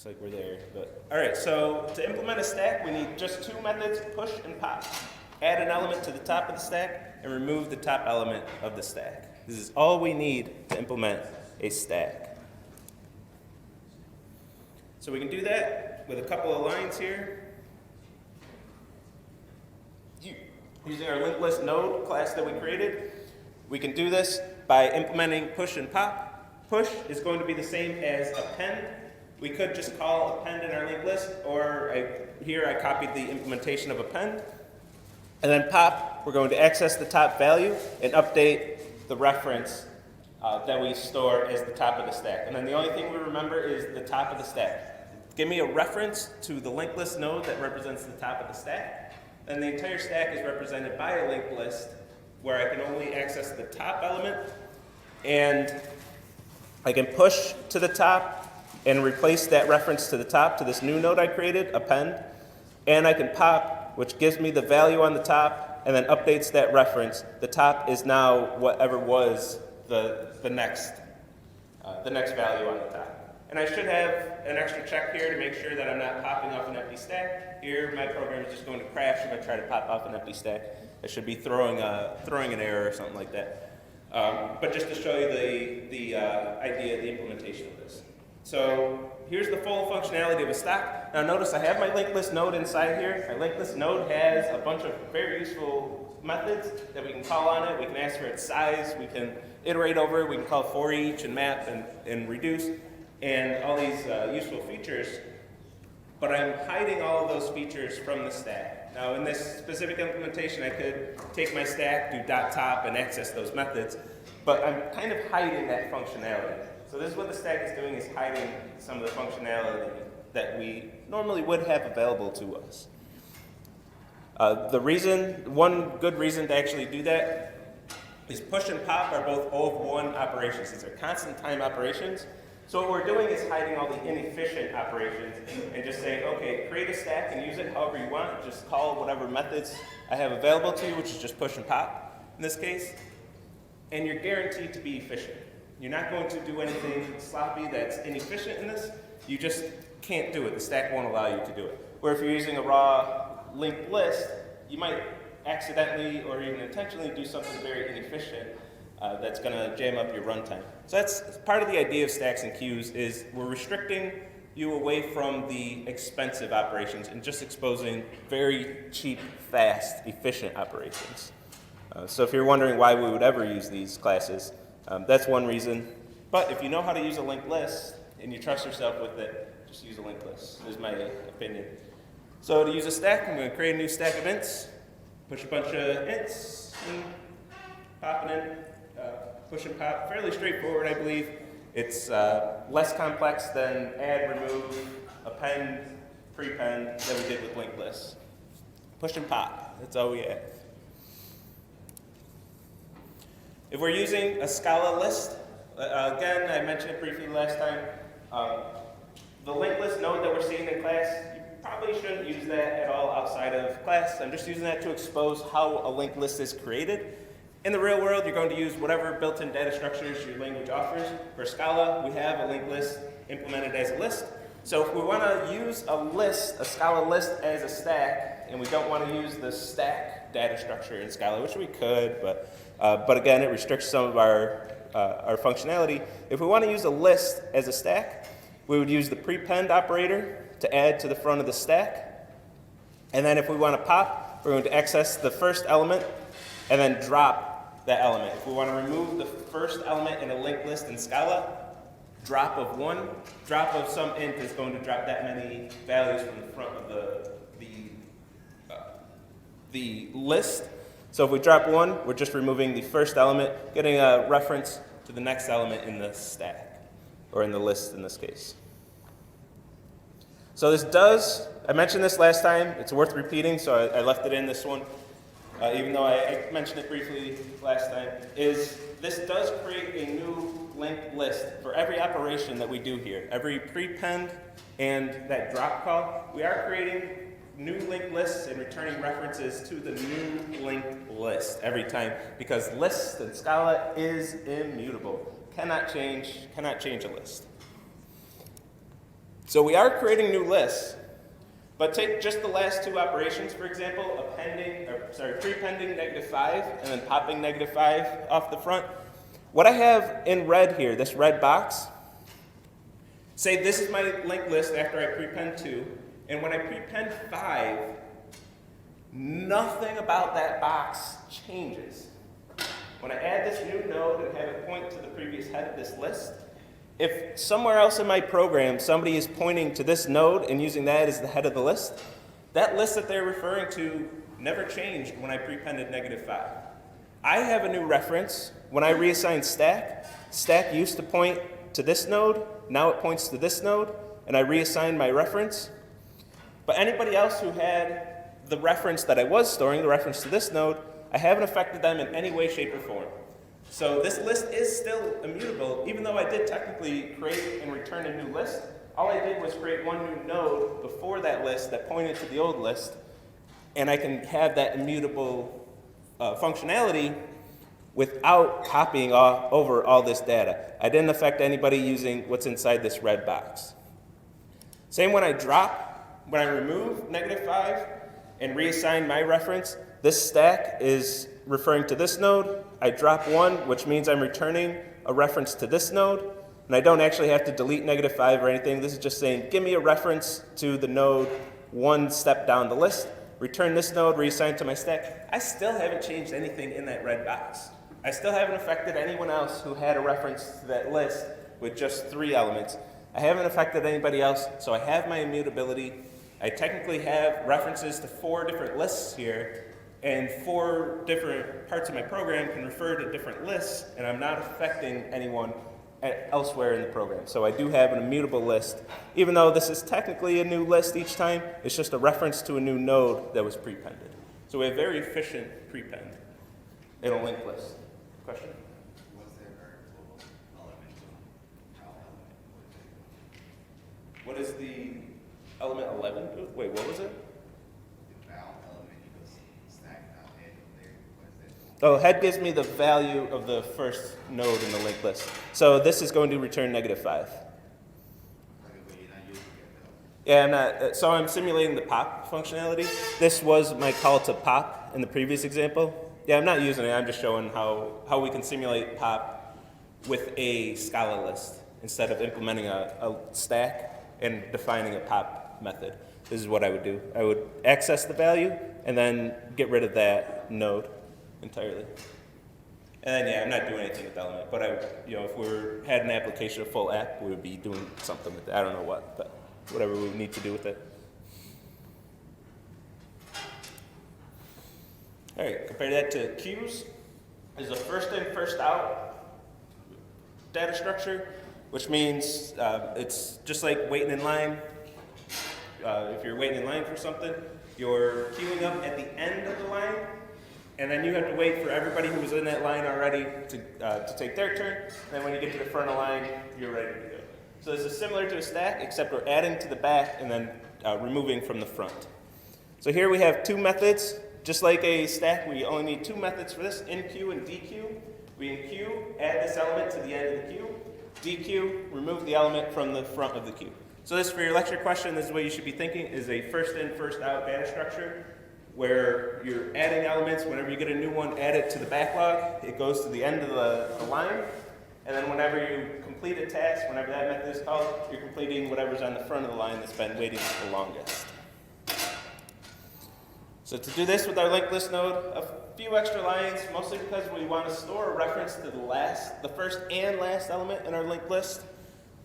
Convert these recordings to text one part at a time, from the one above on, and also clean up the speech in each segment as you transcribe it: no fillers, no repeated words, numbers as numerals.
Looks like we're there. But all right, so to implement a stack, we need just two methods, push and pop. Add an element to the top of the stack and remove the top element of the stack. This is all we need to implement a stack. So we can do that with a couple of lines here. Using our linked list node class that we created, we can do this by implementing push and pop. Push is going to be the same as append. We could just call append in our linked list, or here I copied the implementation of append. And then pop, we're going to access the top value and update the reference that we store as the top of the stack. And then the only thing we remember is the top of the stack. Give me a reference to the linked list node that represents the top of the stack. And the entire stack is represented by a linked list where I can only access the top element, and I can push to the top and replace that reference to the top to this new node I created, append, and I can pop, which gives me the value on the top and then updates that reference. The top is now whatever was the next value on the top. And I should have an extra check here to make sure that I'm not popping off an empty stack. Here, my program is just going to crash if I try to pop off an empty stack. I should be throwing an error or something like that. But just to show you the idea, the implementation of this. So here's the full functionality of a stack. Now notice I have my linked list node inside here. My linked list node has a bunch of very useful methods that we can call on it. We can ask for its size. We can iterate over it. We can call for each and map and reduce, and all these useful features, but I'm hiding all of those features from the stack. Now in this specific implementation, I could take my stack, do .top, and access those methods, but I'm kind of hiding that functionality. So this is what the stack is doing, is hiding some of the functionality that we normally would have available to us. One good reason to actually do that is push and pop are both O of 1 operations. These are constant time operations. So what we're doing is hiding all the inefficient operations and just saying, okay, create a stack and use it however you want. Just call whatever methods I have available to you, which is just push and pop in this case. And you're guaranteed to be efficient. You're not going to do anything sloppy that's inefficient in this. You just can't do it. The stack won't allow you to do it. Where if you're using a raw linked list, you might accidentally or even intentionally do something very inefficient that's going to jam up your runtime. So that's part of the idea of stacks and queues, is we're restricting you away from the expensive operations and just exposing very cheap, fast, efficient operations. So if you're wondering why we would ever use these classes, that's one reason. But if you know how to use a linked list and you trust yourself with it, just use a linked list, is my opinion. So to use a stack, I'm going to create a new stack of ints, push a bunch of ints, and pop it in. Push and pop, fairly straightforward, I believe. It's less complex than add, remove, append, prepend that we did with linked lists. Push and pop, that's all we have. If we're using a Scala list, again, I mentioned it briefly last time, the linked list node that we're seeing in class, you probably shouldn't use that at all outside of class. I'm just using that to expose how a linked list is created. In the real world, you're going to use whatever built-in data structures your language offers. For Scala, we have a linked list implemented as a list. So if we want to use a list, a Scala list as a stack, and we don't want to use the stack data structure in Scala, which we could, but again, it restricts some of our functionality. If we want to use a list as a stack, we would use the prepend operator to add to the front of the stack. And then if we want to pop, we're going to access the first element and then drop that element. If we want to remove the first element in a linked list in Scala, drop of 1, drop of some int is going to drop that many values from the front of the list. So if we drop 1, we're just removing the first element, getting a reference to the next element in the stack, or in the list in this case. So this does, I mentioned this last time, it's worth repeating, so I left it in this one. Even though I mentioned it briefly last time, is this does create a new linked list for every operation that we do here. Every prepend and that drop call, we are creating new linked lists and returning references to the new linked list every time, because lists in Scala is immutable. Cannot change a list. So we are creating new lists, but take just the last two operations, for example, prepending -5 and then popping -5 off the front. What I have in red here, this red box, say this is my linked list after I prepend 2, and when I prepend 5, nothing about that box changes. When I add this new node and have it point to the previous head of this list, if somewhere else in my program somebody is pointing to this node and using that as the head of the list, that list that they're referring to never changed when I prepended -5. I have a new reference. When I reassign stack, stack used to point to this node, now it points to this node, and I reassign my reference. But anybody else who had the reference that I was storing, the reference to this node, I haven't affected them in any way, shape, or form. So this list is still immutable, even though I did technically create and return a new list. All I did was create one new node before that list that pointed to the old list, and I can have that immutable functionality without copying over all this data. I didn't affect anybody using what's inside this red box. Same when I remove -5 and reassign my reference, this stack is referring to this node. I drop 1, which means I'm returning a reference to this node, and I don't actually have to delete -5 or anything. This is just saying, give me a reference to the node one step down the list, return this node, reassign to my stack. I still haven't changed anything in that red box. I still haven't affected anyone else who had a reference to that list with just 3 elements. I haven't affected anybody else, so I have my immutability. I technically have references to 4 different lists here, and 4 different parts of my program can refer to different lists, and I'm not affecting anyone elsewhere in the program. So I do have an immutable list. Even though this is technically a new list each time, it's just a reference to a new node that was prepended. So we have very efficient prepend in a linked list. Question? What's the variable element val element? What is the element 11? Wait, what was it? The val element equals stack head there. What is that? Oh, head gives me the value of the first node in the linked list. So this is going to return -5. Okay, but you're not using it though. Yeah, I'm not. So I'm simulating the pop functionality. This was my call to pop in the previous example. Yeah, I'm not using it. I'm just showing how we can simulate pop with a Scala list instead of implementing a stack and defining a pop method. This is what I would do. I would access the value and then get rid of that node entirely. And then, yeah, I'm not doing anything with the element. But if we had an application, a full app, we would be doing something with it. I don't know what, but whatever we would need to do with it. All right, compare that to queues. Is a first in, first out data structure, which means it's just like waiting in line. If you're waiting in line for something, you're queuing up at the end of the line, and then you have to wait for everybody who was in that line already to take their turn. And then when you get to the front of the line, you're ready to go. So this is similar to a stack, except we're adding to the back and then removing from the front. So here we have 2 methods. Just like a stack, we only need 2 methods for this, enqueue and dequeue. We enqueue, add this element to the end of the queue. Dequeue, remove the element from the front of the queue. So this, for your lecture question, this is what you should be thinking, is a first in, first out data structure, where you're adding elements. Whenever you get a new one, add it to the backlog. It goes to the end of the line. And then whenever you complete a task, whenever that method is called, you're completing whatever's on the front of the line that's been waiting the longest. So to do this with our linked list node, a few extra lines, mostly because we want to store a reference to the first and last element in our linked list.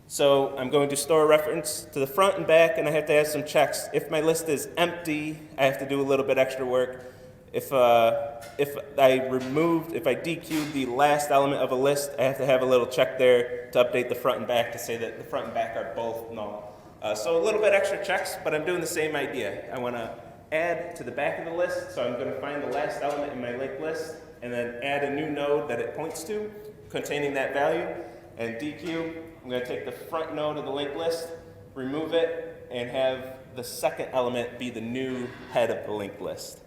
So I'm going to store a reference to the front and back, and I have to add some checks. If my list is empty, I have to do a little bit extra work. If I dequeued the last element of a list, I have to have a little check there to update the front and back to say that the front and back are both null. So a little bit extra checks, but I'm doing the same idea. I want to add to the back of the list, so I'm going to find the last element in my linked list, and then add a new node that it points to, containing that value, and dequeue. I'm going to take the front node of the linked list, remove it, and have the second element be the new head of the linked list.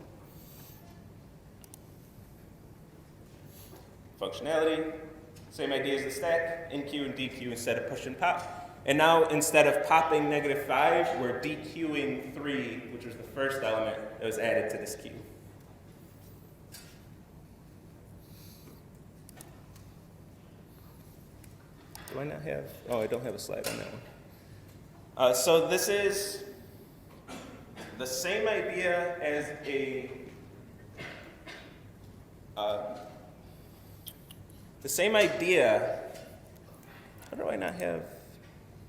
Functionality, same idea as the stack, enqueue and dequeue instead of push and pop. And now instead of popping -5, we're dequeuing 3, which was the first element that was added to this queue. Do I not have, oh, I don't have a slide on that one. So this is the same idea as a, how do I not have,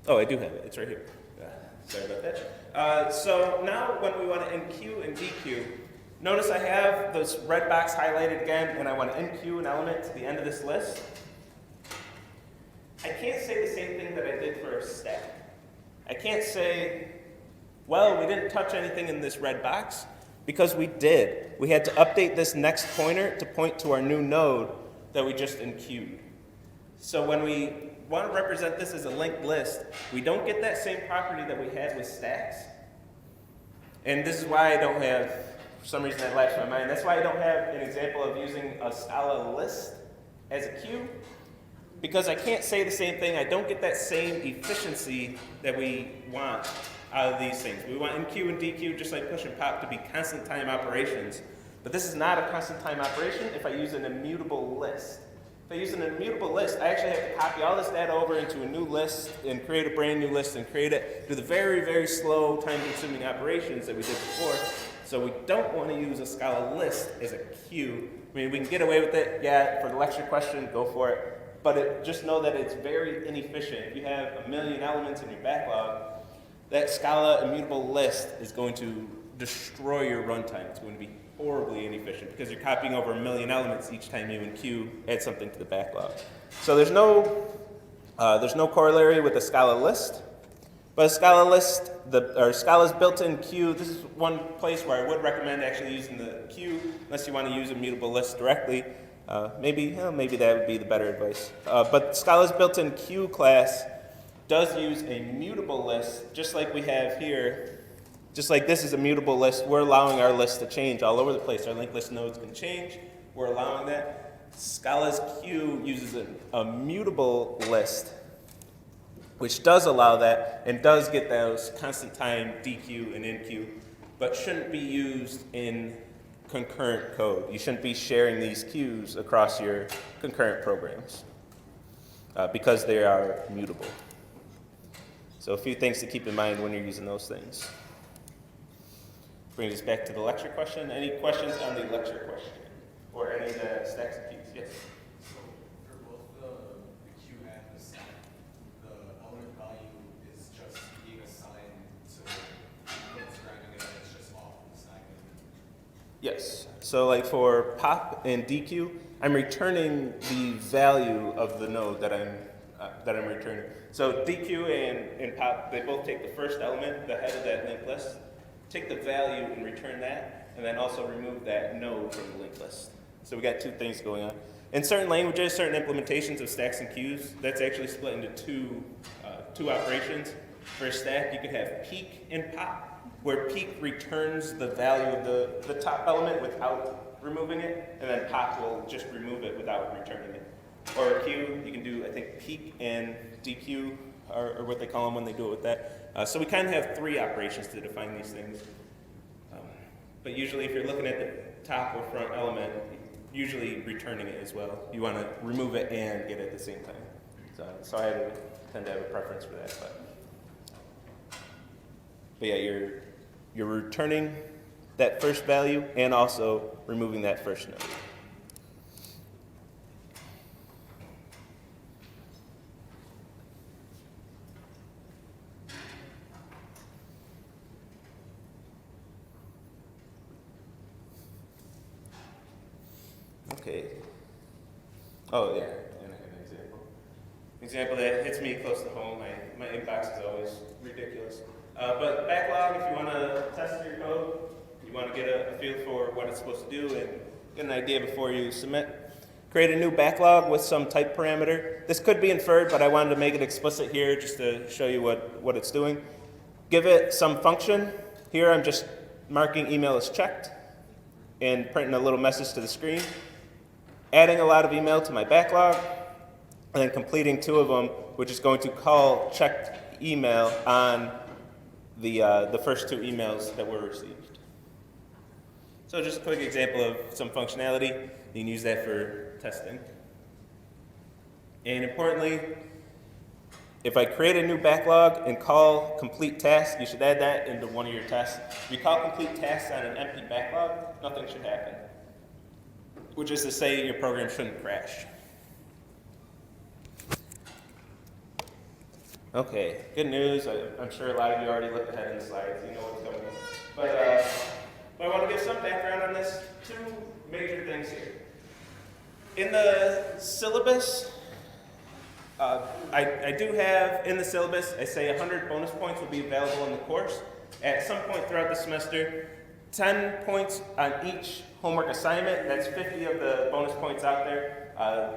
oh, I do have it, it's right here. Sorry about that. So now when we want to enqueue and dequeue, notice I have this red box highlighted again, and I want to enqueue an element to the end of this list. I can't say the same thing that I did for a stack. I can't say, well, we didn't touch anything in this red box, because we did. We had to update this next pointer to point to our new node that we just enqueued. So when we want to represent this as a linked list, we don't get that same property that we had with stacks. And this is why I don't have, for some reason that lapsed my mind, that's why I don't have an example of using a Scala list as a queue, because I can't say the same thing. I don't get that same efficiency that we want out of these things. We want enqueue and dequeue, just like push and pop, to be constant time operations. But this is not a constant time operation if I use an immutable list. If I use an immutable list, I actually have to copy all this data over into a new list and create a brand new list and create it, do the very, very slow, time-consuming operations that we did before. So we don't want to use a Scala list as a queue. I mean, we can get away with it, yeah, for the lecture question, go for it. But just know that it's very inefficient. If you have 1 million elements in your backlog, that Scala immutable list is going to destroy your runtime. It's going to be horribly inefficient because you're copying over 1 million elements each time you enqueue, add something to the backlog. So there's no corollary with the Scala list. But a Scala list, or Scala's built-in queue, this is one place where I would recommend actually using the queue, unless you want to use a mutable list directly. Maybe that would be the better advice. But Scala's built-in queue class does use a mutable list, just like we have here. Just like this is a mutable list, we're allowing our list to change all over the place. Our linked list nodes can change. We're allowing that. Scala's queue uses a mutable list, which does allow that and does get those constant time dequeue and enqueue, but shouldn't be used in concurrent code. You shouldn't be sharing these queues across your concurrent programs because they are mutable. So a few things to keep in mind when you're using those things. Bring us back to the lecture question. Any questions on the lecture question? Or any of the stacks of queues? Yes? So for both the queue and the stack, the element value is just being assigned to what's grabbing it, and it's just off the stack. Yes. So like for pop and dequeue, I'm returning the value of the node that I'm returning. So dequeue and pop, they both take the first element, the head of that linked list, take the value and return that, and then also remove that node from the linked list. So we got two things going on. In certain languages, certain implementations of stacks and queues, that's actually split into two operations. For a stack, you could have peek and pop, where peek returns the value of the top element without removing it, and then pop will just remove it without returning it. Or a queue, you can do, I think, peek and dequeue, or what they call them when they do it with that. So we kind of have three operations to define these things. But usually if you're looking at the top or front element, usually returning it as well. You want to remove it and get it at the same time. So I tend to have a preference for that. But yeah, you're returning that first value and also removing that first node. Okay. Oh yeah, and I have an example. Example that hits me close to home. My inbox is always ridiculous. But backlog, if you want to test your code, you want to get a feel for what it's supposed to do and get an idea before you submit. Create a new backlog with some type parameter. This could be inferred, but I wanted to make it explicit here just to show you what it's doing. Give it some function. Here I'm just marking email as checked and printing a little message to the screen. Adding a lot of email to my backlog, and then completing two of them, which is going to call checked email on the first two emails that were received. So just a quick example of some functionality. You can use that for testing. And importantly, if I create a new backlog and call complete task, you should add that into one of your tests. If you call complete tasks on an empty backlog, nothing should happen, which is to say your program shouldn't crash. Okay, good news. I'm sure a lot of you already looked ahead in the slides. You know what's coming. But I want to give some background on this. Two major things here. In the syllabus, I do have in the syllabus, I say 100 bonus points will be available in the course. At some point throughout the semester, 10 points on each homework assignment. That's 50 of the bonus points out there.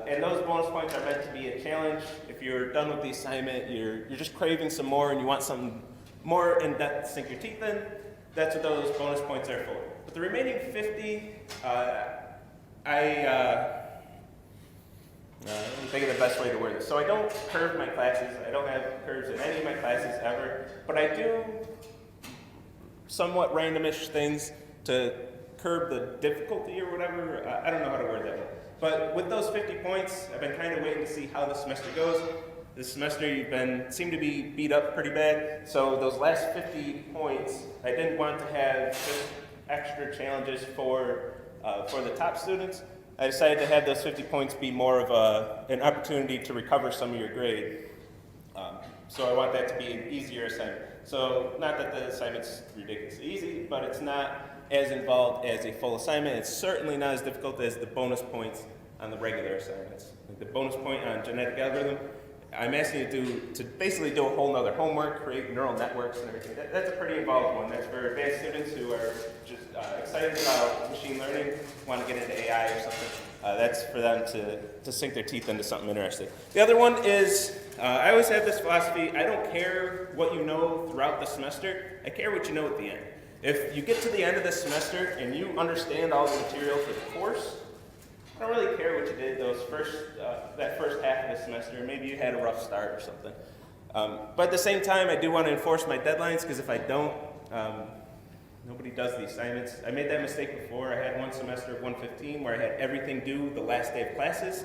And those bonus points are meant to be a challenge. If you're done with the assignment, you're just craving some more and you want something more in-depth to sink your teeth in, that's what those bonus points are for. But the remaining 50, I'm thinking the best way to word this. So I don't curve my classes. I don't have curves in any of my classes ever. But I do somewhat randomish things to curb the difficulty or whatever. I don't know how to word that one. But with those 50 points, I've been kind of waiting to see how the semester goes. This semester you've seem to be beat up pretty bad. So those last 50 points, I didn't want to have just extra challenges for the top students. I decided to have those 50 points be more of an opportunity to recover some of your grade. So I want that to be an easier assignment. So not that the assignment's ridiculously easy, but it's not as involved as a full assignment. It's certainly not as difficult as the bonus points on the regular assignments. Like the bonus point on genetic algorithm, I'm asking you to basically do a whole nother homework, create neural networks and everything. That's a pretty involved one. That's for advanced students who are just excited about machine learning, want to get into AI or something. That's for them to sink their teeth into something interesting. The other one is, I always have this philosophy, I don't care what you know throughout the semester, I care what you know at the end. If you get to the end of the semester and you understand all the material for the course, I don't really care what you did that first half of the semester. Maybe you had a rough start or something. But at the same time, I do want to enforce my deadlines because if I don't, nobody does the assignments. I made that mistake before. I had one semester of 115 where I had everything due the last day of classes.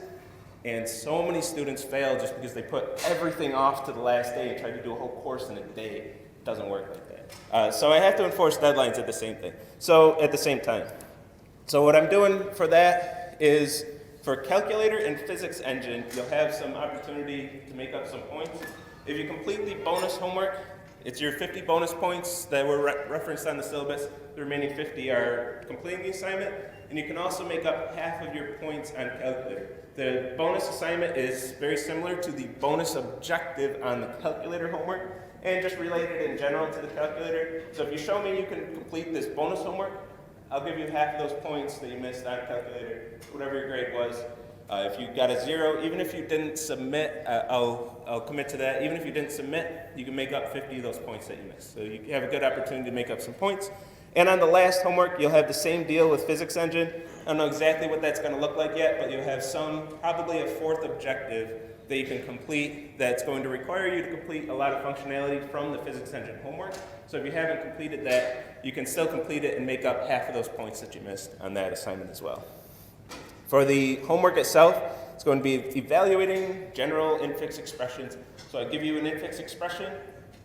And so many students failed just because they put everything off to the last day and tried to do a whole course in a day. It doesn't work like that. So I have to enforce deadlines at the same time. So what I'm doing for that is for calculator and physics engine, you'll have some opportunity to make up some points. If you complete the bonus homework, it's your 50 bonus points that were referenced on the syllabus. The remaining 50 are completing the assignment, and you can also make up half of your points on calculator. The bonus assignment is very similar to the bonus objective on the calculator homework, and just related in general to the calculator. So if you show me you can complete this bonus homework, I'll give you half of those points that you missed on calculator, whatever your grade was. If you got a 0, even if you didn't submit, I'll commit to that. Even if you didn't submit, you can make up 50 of those points that you missed. So you have a good opportunity to make up some points. And on the last homework, you'll have the same deal with physics engine. I don't know exactly what that's going to look like yet, but you'll have probably a fourth objective that you can complete that's going to require you to complete a lot of functionality from the physics engine homework. So if you haven't completed that, you can still complete it and make up half of those points that you missed on that assignment as well. For the homework itself, it's going to be evaluating general infix expressions. So I give you an infix expression,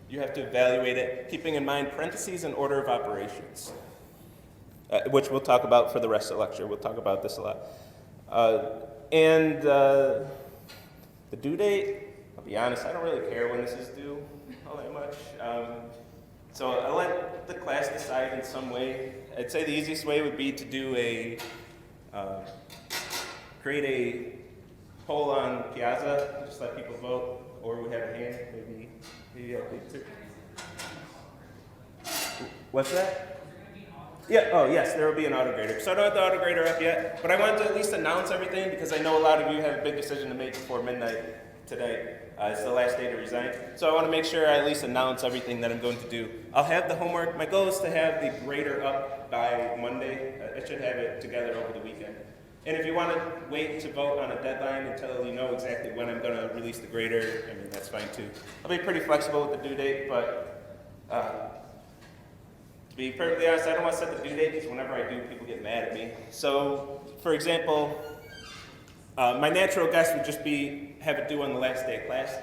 you have to evaluate it, keeping in mind parentheses and order of operations, which we'll talk about for the rest of the lecture. We'll talk about this a lot. The due date, I'll be honest, I don't really care when this is due all that much. So I'll let the class decide in some way. I'd say the easiest way would be to do create a poll on Piazza, just let people vote, or we have a hand, maybe I think too. What's that? Yeah, oh yes, there will be an autograder. So I don't have the autograder up yet, but I wanted to at least announce everything because I know a lot of you have a big decision to make before midnight today. It's the last day to resign. So I want to make sure I at least announce everything that I'm going to do. I'll have the homework. My goal is to have the grader up by Monday. I should have it together over the weekend. And if you want to wait to vote on a deadline until you know exactly when I'm going to release the grader, I mean, that's fine too. I'll be pretty flexible with the due date, but to be perfectly honest, I don't want to set the due date because whenever I do, people get mad at me. So, for example, my natural guess would just be have it due on the last day of class.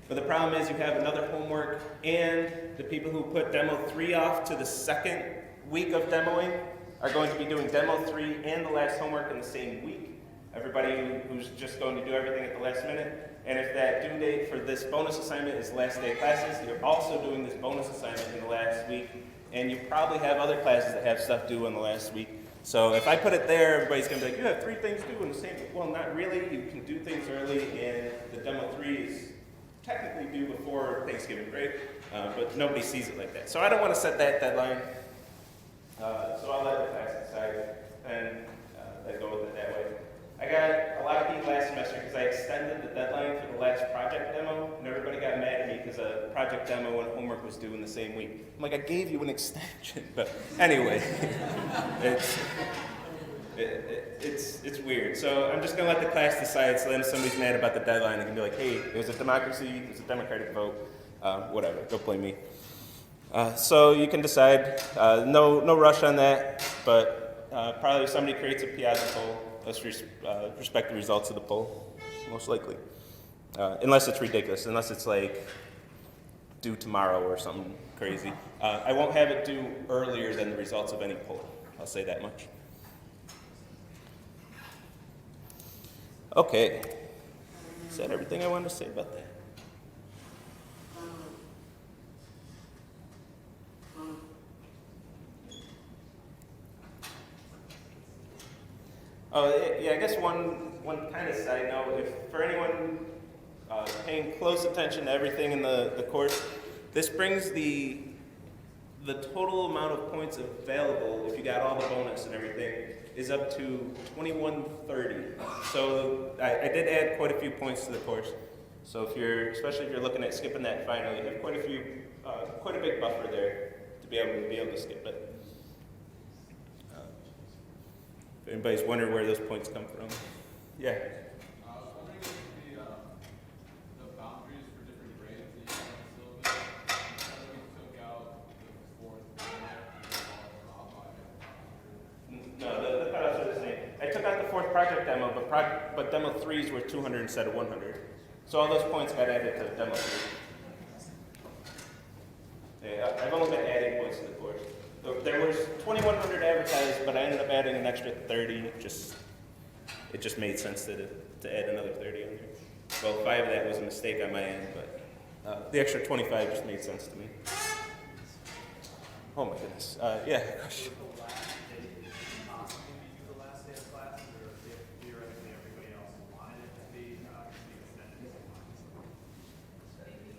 But the problem is you have another homework, and the people who put Demo 3 off to the second week of demoing are going to be doing Demo 3 and the last homework in the same week. Everybody who's just going to do everything at the last minute. And if that due date for this bonus assignment is last day of classes, you're also doing this bonus assignment in the last week. And you probably have other classes that have stuff due in the last week. So if I put it there, everybody's going to be like, you have 3 things due in the same week. Well, not really. You can do things early, and the Demo 3 is technically due before Thanksgiving break, but nobody sees it like that. So I don't want to set that deadline. So I'll let the class decide and let go with it that way. I got a lot of heat last semester because I extended the deadline for the last project demo, and everybody got mad at me because a project demo and homework was due in the same week. I'm like, I gave you an extension, but anyway, it's weird. So I'm just gonna let the class decide. So then if somebody's mad about the deadline, they can be like, hey, it was a democracy, it was a democratic vote, whatever. Don't blame me. So you can decide. No rush on that, but probably if somebody creates a Piazza poll, let's respect the results of the poll, most likely. Unless it's ridiculous, unless it's like due tomorrow or something crazy. I won't have it due earlier than the results of any poll. I'll say that much. Okay. Is that everything I wanted to say about that? Oh, yeah, I guess one kind of side note, if for anyone paying close attention to everything in the course, this brings the total amount of points available, if you got all the bonus and everything, is up to 2130. So I did add quite a few points to the course. So especially if you're looking at skipping that final, you have quite a big buffer there to be able to skip it. If anybody's wondering where those points come from. Yeah. I was wondering if the boundaries for different grades that you have in the syllabus, instead of we took out the fourth No, the cutoffs are the same. I took out the fourth project demo, but demo 3s were 200 instead of 100. So all those points got added to demo 3. Yeah, I've only been adding points to the course. There was 2,100 advertised, but I ended up adding an extra 30. It just made sense to add another 30 on there. Well, 5 of that was a mistake on my end, but the extra 25 just made sense to me. Oh my goodness. Yeah, question.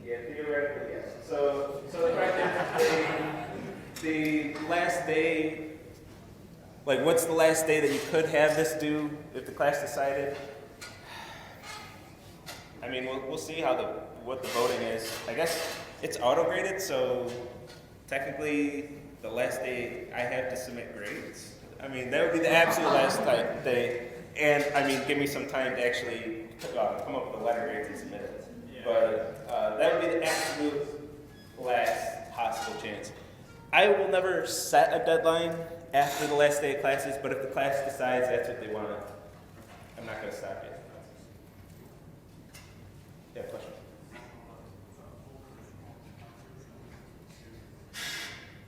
Yeah, theoretically, yes. So the fact is the last day, like what's the last day that you could have this due if the class decided? I mean, we'll see what the voting is. I guess it's auto-graded, so technically the last day I have to submit grades. I mean, that would be the absolute last day. And I mean, give me some time to actually come up with the letter grades and submit it. But that would be the absolute last possible chance. I will never set a deadline after the last day of classes, but if the class decides that's what they want, I'm not going to stop you. Yeah, question?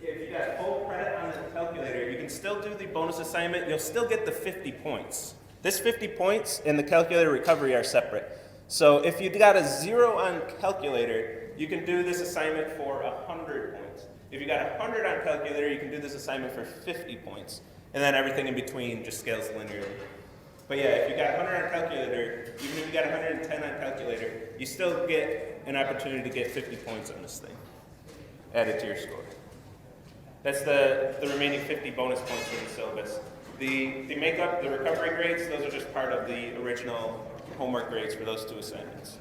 Yeah, if you got full credit on the calculator, you can still do the bonus assignment. You'll still get the 50 points. This 50 points and the calculator recovery are separate. So if you got a 0 on calculator, you can do this assignment for 100 points. If you got 100 on calculator, you can do this assignment for 50 points. And then everything in between just scales linearly. But yeah, if you got 100 on calculator, even if you got 110 on calculator, you still get an opportunity to get 50 points on this thing added to your score. That's the remaining 50 bonus points for the syllabus. The makeup, the recovery grades, those are just part of the original homework grades for those 2 assignments.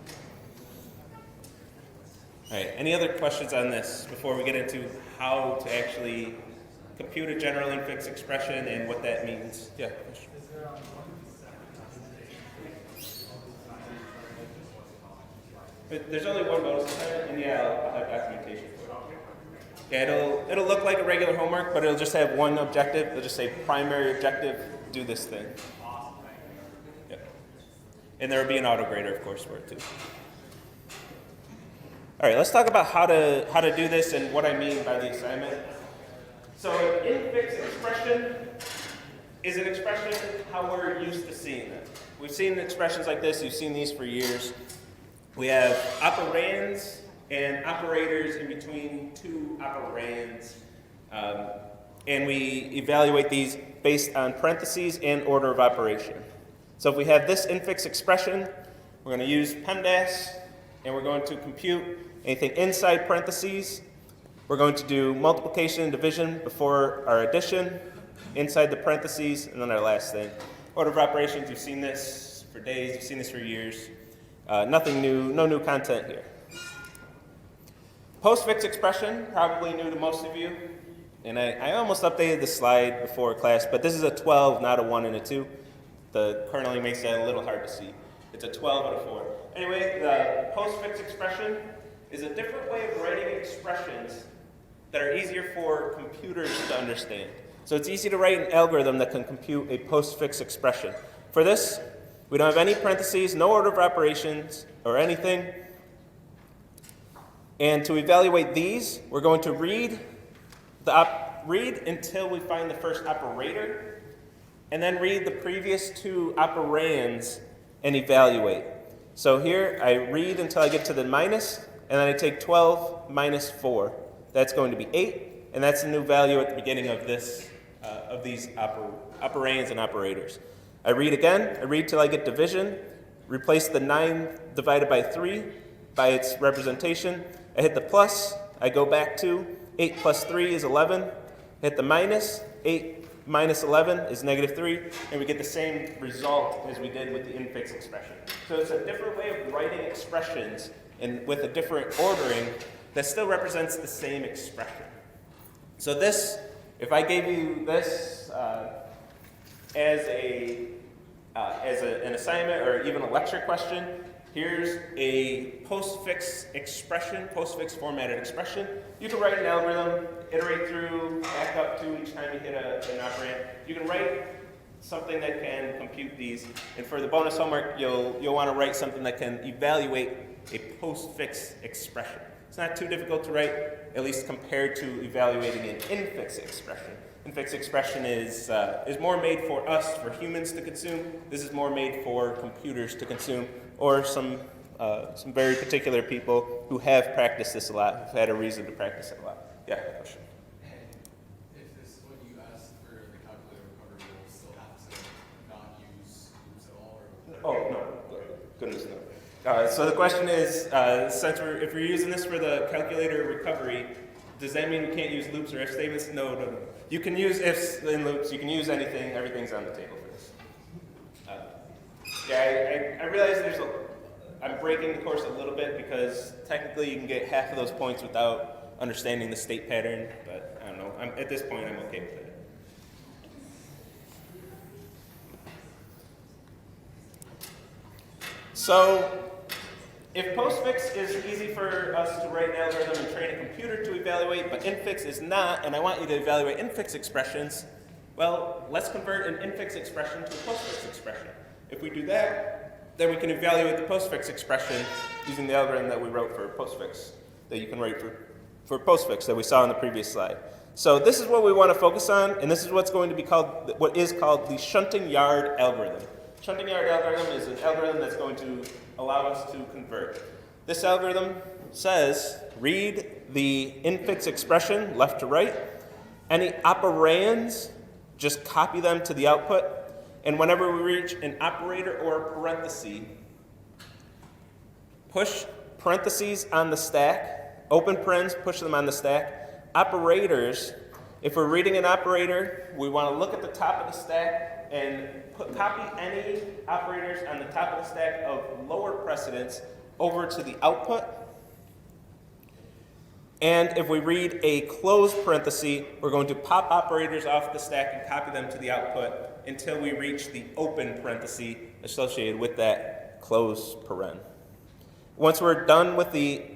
All right, any other questions on this before we get into how to actually compute a general infix expression and what that means? Yeah. Is there one But there's only one bonus assignment, and yeah, I'll have documentation for it. Yeah, it'll look like a regular homework, but it'll just have one objective. It'll just say primary objective, do this thing. Yep. And there will be an auto grader, of course, for it too. All right, let's talk about how to do this and what I mean by the assignment. So an infix expression is an expression how we're used to seeing it. We've seen expressions like this. You've seen these for years. We have operands and operators in between two operands. And we evaluate these based on parentheses and order of operation. So if we have this infix expression, we're going to use PEMDAS, and we're going to compute anything inside parentheses. We're going to do multiplication and division before our addition, inside the parentheses, and then our last thing. Order of operations, you've seen this for days, you've seen this for years. Nothing new, no new content here. Postfix expression, probably new to most of you. And I almost updated the slide before class, but this is a 12, not a 1 and a 2. The kerneling makes that a little hard to see. It's a 12 and a 4. Anyway, the postfix expression is a different way of writing expressions that are easier for computers to understand. So it's easy to write an algorithm that can compute a postfix expression. For this, we don't have any parentheses, no order of operations or anything. And to evaluate these, we're going to read until we find the first operator, and then read the previous two operands and evaluate. So here, I read until I get to the minus, and then I take 12 minus 4. That's going to be 8, and that's the new value at the beginning of this, of these operands and operators. I read again, I read till I get division, replace the 9 divided by 3 by its representation. I hit the plus, I go back to 8 plus 3 is 11, hit the minus, 8 minus 11 is negative 3, and we get the same result as we did with the infix expression. So it's a different way of writing expressions and with a different ordering that still represents the same expression. So this, if I gave you this as an assignment or even a lecture question, here's a postfix expression, postfix formatted expression. You can write an algorithm, iterate through, back up to each time you hit an operand. You can write something that can compute these. And for the bonus homework, you'll want to write something that can evaluate a postfix expression. It's not too difficult to write, at least compared to evaluating an infix expression. Infix expression is more made for us, for humans to consume. This is more made for computers to consume, or some very particular people who have practiced this a lot, who've had a reason to practice it a lot. Yeah, question. And if this, when you ask for the calculator recovery, we'll still have to not use loops at all? Or? Oh, no. Goodness, no. So the question is, if we're using this for the calculator recovery, does that mean we can't use loops or if statements? No. You can use ifs and loops. You can use anything. Everything's on the table for this. I realize I'm breaking the course a little bit because technically you can get half of those points without understanding the state pattern, but I don't know. At this point, I'm okay with it. So, if postfix is easy for us to write an algorithm and train a computer to evaluate, but infix is not, and I want you to evaluate infix expressions, well, let's convert an infix expression to a postfix expression. If we do that, then we can evaluate the postfix expression using the algorithm that we wrote for postfix, that you can write for postfix that we saw in the previous slide. So this is what we want to focus on, and this is what's going to be called, what is called the shunting yard algorithm. Shunting yard algorithm is an algorithm that's going to allow us to convert. This algorithm says read the infix expression left to right. Any operands, just copy them to the output. And whenever we reach an operator or a parenthesis, push parentheses on the stack, open parens, push them on the stack. Operators, if we're reading an operator, we want to look at the top of the stack and copy any operators on the top of the stack of lower precedence over to the output. And if we read a closed parenthesis, we're going to pop operators off the stack and copy them to the output until we reach the open parenthesis associated with that closed paren. Once we're done with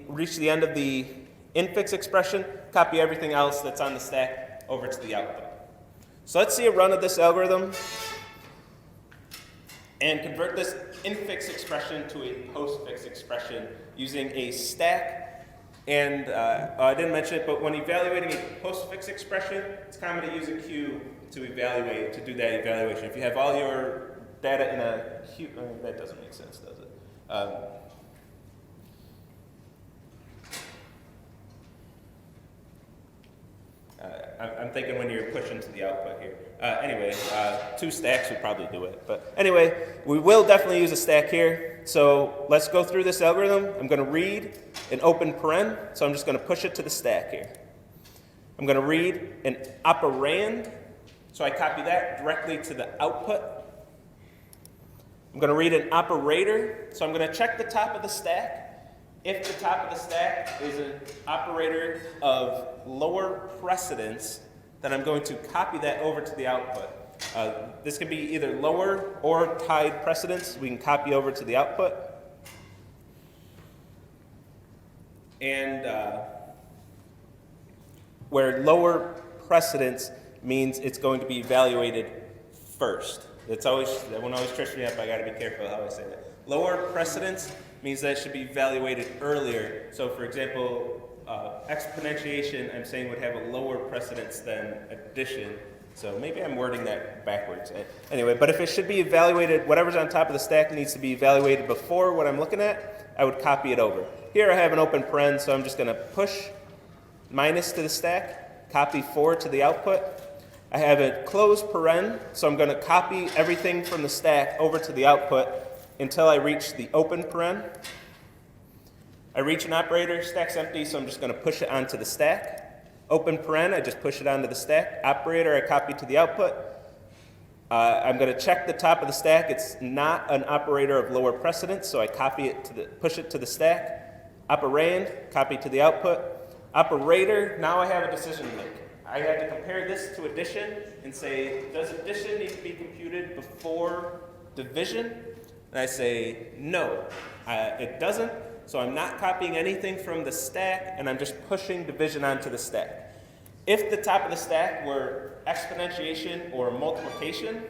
reach the end of the infix expression, copy everything else that's on the stack over to the output. So let's see a run of this algorithm and convert this infix expression to a postfix expression using a stack. And I didn't mention it, but when evaluating a postfix expression, it's common to use a queue to do that evaluation. If you have all your data in a queue, that doesn't make sense, does it? I'm thinking when you're pushing to the output here. Anyway, 2 stacks would probably do it. But anyway, we will definitely use a stack here. So let's go through this algorithm. I'm going to read an open paren, so I'm just going to push it to the stack here. I'm going to read an operand, so I copy that directly to the output. I'm going to read an operator, so I'm going to check the top of the stack. If the top of the stack is an operator of lower precedence, then I'm going to copy that over to the output. This can be either lower or tied precedence. We can copy over to the output. And where lower precedence means it's going to be evaluated first. That one always trips me up. I got to be careful how I say that. Lower precedence means that it should be evaluated earlier. So for example, exponentiation, I'm saying, would have a lower precedence than addition. So maybe I'm wording that backwards. Anyway, but if it should be evaluated, whatever's on top of the stack needs to be evaluated before what I'm looking at, I would copy it over. Here I have an open paren, so I'm just going to push minus to the stack, copy 4 to the output. I have a closed paren, so I'm going to copy everything from the stack over to the output until I reach the open paren. I reach an operator, stack's empty, so I'm just going to push it onto the stack. Open paren, I just push it onto the stack. Operator, I copy to the output. I'm going to check the top of the stack. It's not an operator of lower precedence, so I push it to the stack. Operand, copy to the output. Operator, now I have a decision to make. I have to compare this to addition and say, does addition need to be computed before division? And I say, no, it doesn't. So I'm not copying anything from the stack, and I'm just pushing division onto the stack. If the top of the stack were exponentiation or multiplication,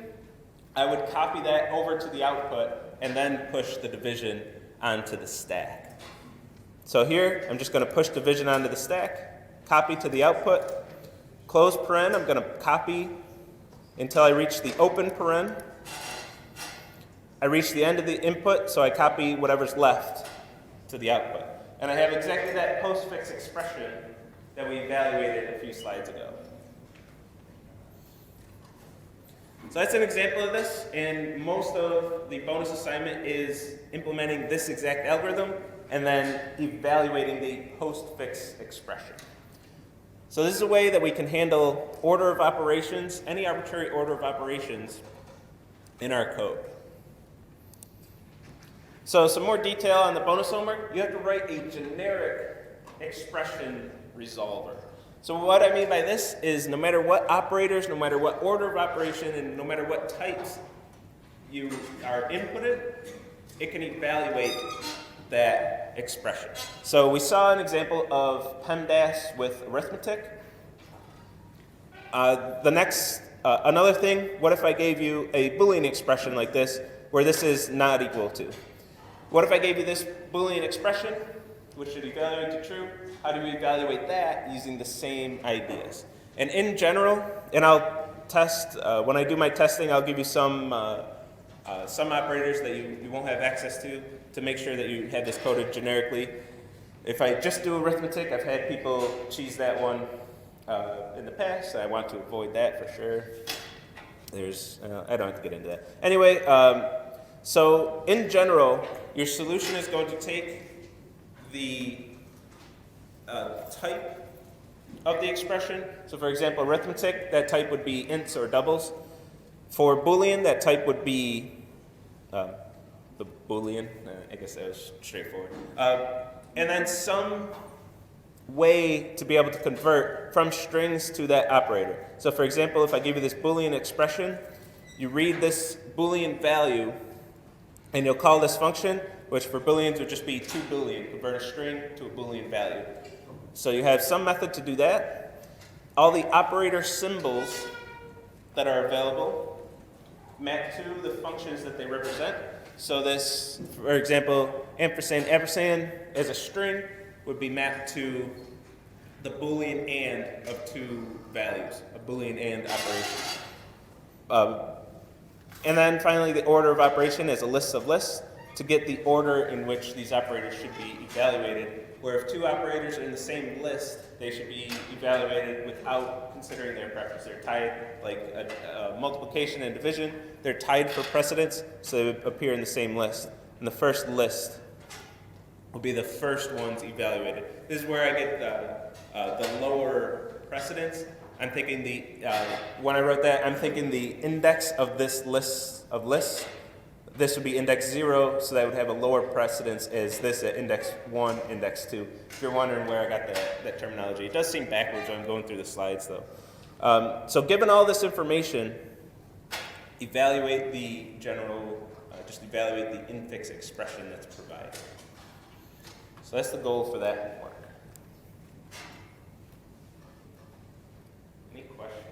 I would copy that over to the output and then push the division onto the stack. So here, I'm just going to push division onto the stack, copy to the output. Close paren, I'm going to copy until I reach the open paren. I reach the end of the input, so I copy whatever's left to the output. And I have exactly that postfix expression that we evaluated a few slides ago. So that's an example of this, and most of the bonus assignment is implementing this exact algorithm and then evaluating the postfix expression. So this is a way that we can handle order of operations, any arbitrary order of operations in our code. So some more detail on the bonus homework. You have to write a generic expression resolver. So what I mean by this is no matter what operators, no matter what order of operation, and no matter what types you are inputted, it can evaluate that expression. So we saw an example of PEMDAS with arithmetic. Another thing, what if I gave you a Boolean expression like this, where this is not equal to? What if I gave you this Boolean expression, which should evaluate to true? How do we evaluate that using the same ideas? And in general, and I'll test, when I do my testing, I'll give you some operators that you won't have access to make sure that you have this coded generically. If I just do arithmetic, I've had people cheese that one in the past. I want to avoid that for sure. I don't have to get into that. Anyway, so in general, your solution is going to take the type of the expression. So for example, arithmetic, that type would be ints or doubles. For Boolean, that type would be the Boolean. I guess that was straightforward. And then some way to be able to convert from strings to that operator. So for example, if I give you this Boolean expression, you read this Boolean value, and you'll call this function, which for booleans would just be 2 boolean, convert a string to a boolean value. So you have some method to do that. All the operator symbols that are available map to the functions that they represent. So this, for example, ampersand, ampersand as a string would be mapped to the boolean and of two values, a boolean and operation. And then finally, the order of operation is a list of lists to get the order in which these operators should be evaluated, where if two operators are in the same list, they should be evaluated without considering their preference. They're tied, like a multiplication and division, they're tied for precedence, so they appear in the same list. And the first list will be the first ones evaluated. This is where I get the lower precedence. I'm thinking when I wrote that, I'm thinking the index of this list of lists. This would be index 0, so that would have a lower precedence as this at index 1, index 2. If you're wondering where I got that terminology. It does seem backwards when I'm going through the slides, though. So given all this information, evaluate the just evaluate the infix expression that's provided. So that's the goal for that work. Any questions?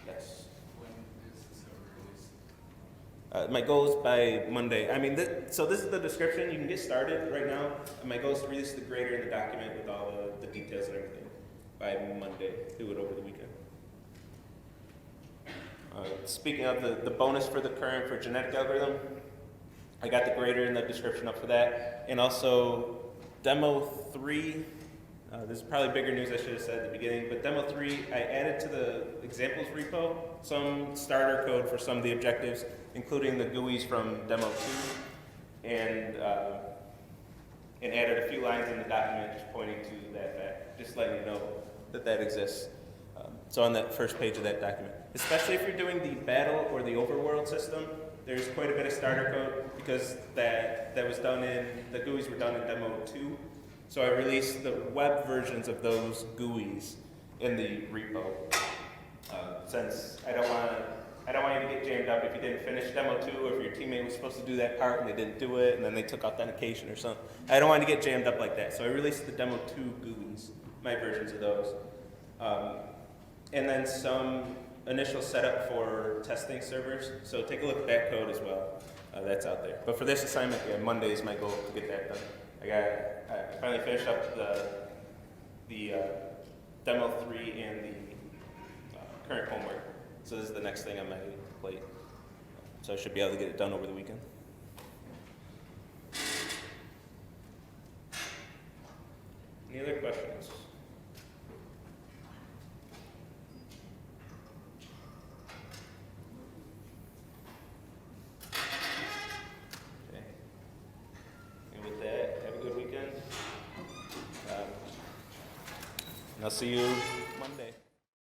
Yes? When is this ever released? My goal is by Monday. I mean, so this is the description. You can get started right now. My goal is to release the grader in the document with all the details and everything by Monday. Do it over the weekend. Speaking of the bonus for the current for genetic algorithm, I got the grader in the description up for that. And also demo 3, this is probably bigger news I should have said at the beginning, but demo 3, I added to the examples repo some starter code for some of the objectives, including the GUIs from demo 2, and added a few lines in the document just pointing to that fact, just letting you know that exists. So on that first page of that document, especially if you're doing the battle or the overworld system, there's quite a bit of starter code because that was done the GUIs were done in demo 2. So I released the web versions of those GUIs in the repo. Since I don't want you to get jammed up if you didn't finish demo 2 or if your teammate was supposed to do that part and they didn't do it and then they took authentication or something. I don't want you to get jammed up like that. So I released the demo 2 GUIs, my versions of those. And then some initial setup for testing servers. So take a look at that code as well. That's out there. But for this assignment, Monday is my goal to get that done. I finally finished up the demo 3 and the current homework. So this is the next thing on my plate. So I should be able to get it done over the weekend. Any other questions? I'll see you Monday.